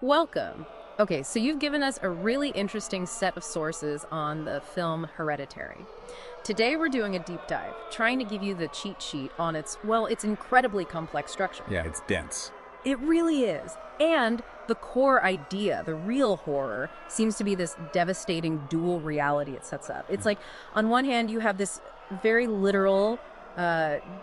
Welcome. Okay, so you've given us a really interesting set of sources on the film Hereditary. Today we're doing a deep dive, trying to give you the cheat sheet on its incredibly complex structure. Yeah, it's dense. It really is. And the core idea, the real horror, seems to be this devastating dual reality it sets up. It's like, on one hand, you have this very literal,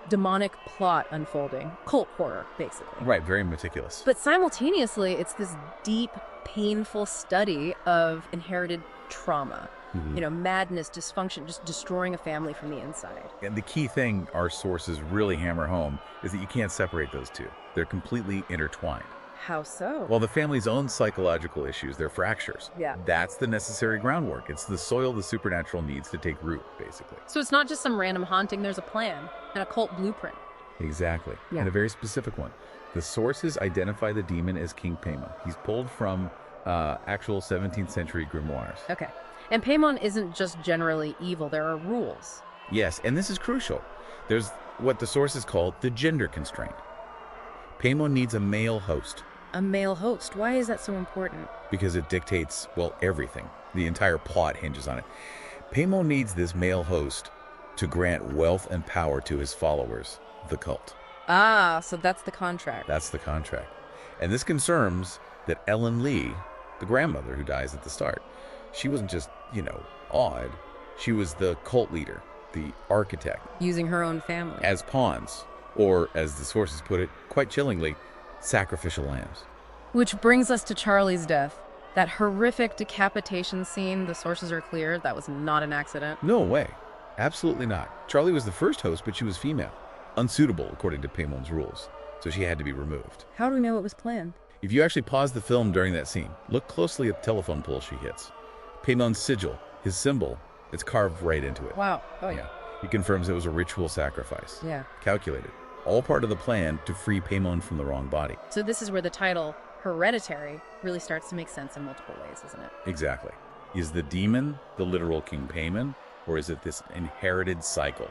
demonic plot unfolding, cult horror, basically. Right, very meticulous. But simultaneously, it's this deep, painful study of inherited trauma. Madness, dysfunction, just destroying a family from the inside. And the key thing our sources really hammer home is that you can't separate those two. They're completely intertwined. How so? While the family's own psychological issues, they're fractures. Yeah. That's the necessary groundwork. It's the soil the supernatural needs to take root, basically. So it's not just some random haunting, there's a plan, an occult blueprint. Exactly. Yeah. And a very specific one. The sources identify the demon as King Paimon. He's pulled from actual 17th century grimoires. Okay. And Paimon isn't just generally evil, there are rules. Yes, and this is crucial. There's what the sources call the gender constraint. Paimon needs a male host. A male host. Why is that so important? Because it dictates, well, everything. The entire plot hinges on it. Paimon needs this male host to grant wealth and power to his followers, the cult. Ah, so that's the contract. That's the contract. And this confirms that Ellen Leigh, the grandmother who dies at the start, she wasn't just, odd. She was the cult leader, the architect. Using her own family. As pawns, or as the sources put it, quite chillingly, sacrificial lambs. Which brings us to Charlie's death. That horrific decapitation scene, the sources are clear, that was not an accident. No way. Absolutely not. Charlie was the first host, but she was female. Unsuitable, according to Paimon's rules. So she had to be removed. How do we know it was planned? If you actually pause the film during that scene, look closely at the telephone pole she hits. Paimon's sigil, his symbol, it's carved right into it. Wow. Oh, yeah. He confirms it was a ritual sacrifice. Yeah. Calculated. All part of the plan to free Paimon from the wrong body. So this is where the title, Hereditary, really starts to make sense in multiple ways, isn't it? Exactly. Is the demon the literal King Paimon, or is it this inherited cycle?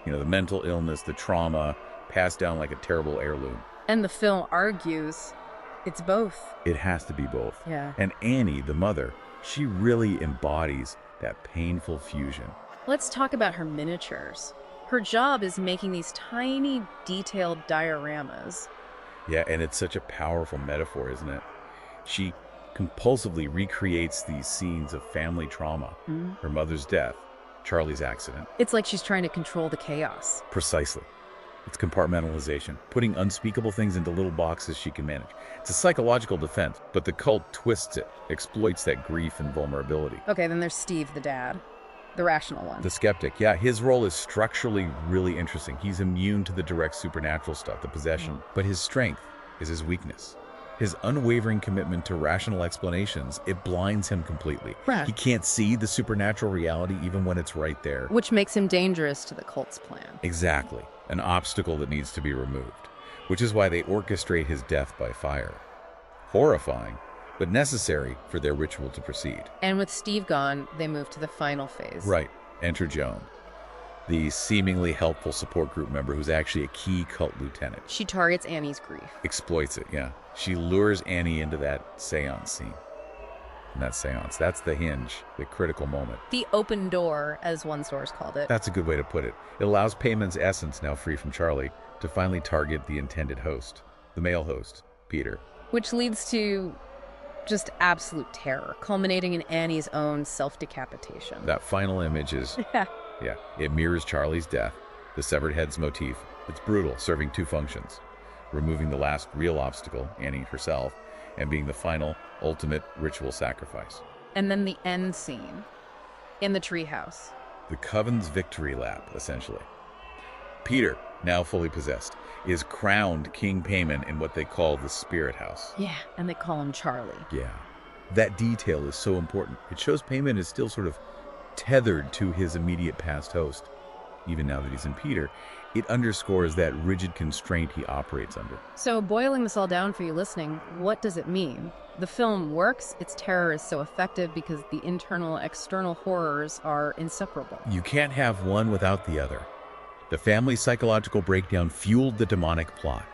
The mental illness, the trauma, passed down like a terrible heirloom. And the film argues it's both. It has to be both. Yeah. And Annie, the mother, she really embodies that painful fusion. Let's talk about her miniatures. Her job is making these tiny, detailed dioramas. Yeah, and it's such a powerful metaphor, isn't it? She compulsively recreates these scenes of family trauma. Her mother's death, Charlie's accident. It's like she's trying to control the chaos. Precisely. It's compartmentalization, putting unspeakable things into little boxes she can manage. It's a psychological defense, but the cult twists it, exploits that grief and vulnerability. Okay, then there's Steve, the dad. The rational one. The skeptic, yeah, his role is structurally really interesting. He's immune to the direct supernatural stuff, the possession, but his strength is his weakness. His unwavering commitment to rational explanations, it blinds him completely. Right. He can't see the supernatural reality even when it's right there. Which makes him dangerous to the cult's plan. Exactly. An obstacle that needs to be removed, which is why they orchestrate his death by fire. Horrifying, but necessary for their ritual to proceed. And with Steve gone, they move to the final phase. Right. Enter Joan, the seemingly helpful support group member who's actually a key cult lieutenant. She targets Annie's grief. Exploits it, yeah. She lures Annie into that séance scene. And that séance, that's the hinge, the critical moment. The open door, as one source called it. That's a good way to put it. It allows Paimon's essence, now free from Charlie, to finally target the intended host, the male host, Peter. Which leads to just absolute terror, culminating in Annie's own self-decapitation. That final image is, yeah, it mirrors Charlie's death, the severed head's motif. It's brutal, serving two functions. Removing the last real obstacle, Annie herself, and being the final, ultimate ritual sacrifice. And then the end scene, in the treehouse. The Coven's victory lap, essentially. Peter, now fully possessed, is crowned King Paimon in what they call the Spirit House. Yeah, and they call him Charlie. Yeah. That detail is so important. It shows Paimon is still sort of tethered to his immediate past host. Even now that he's in Peter, it underscores that rigid constraint he operates under. So, boiling this all down for you listening, what does it mean? The film works, its terror is so effective because the internal, external horrors are inseparable. You can't have one without the other. The family's psychological breakdown fueled the demonic plot.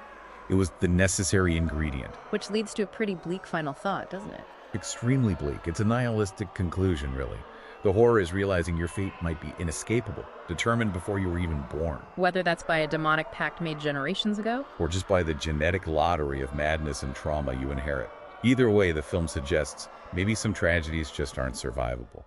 It was the necessary ingredient. Which leads to a pretty bleak final thought, doesn't it? Extremely bleak. It's a nihilistic conclusion, really. The horror is realizing your fate might be inescapable, determined before you were even born. Whether that's by a demonic pact made generations ago, or just by the genetic lottery of madness and trauma you inherit. Either way, the film suggests maybe some tragedies just aren't survivable.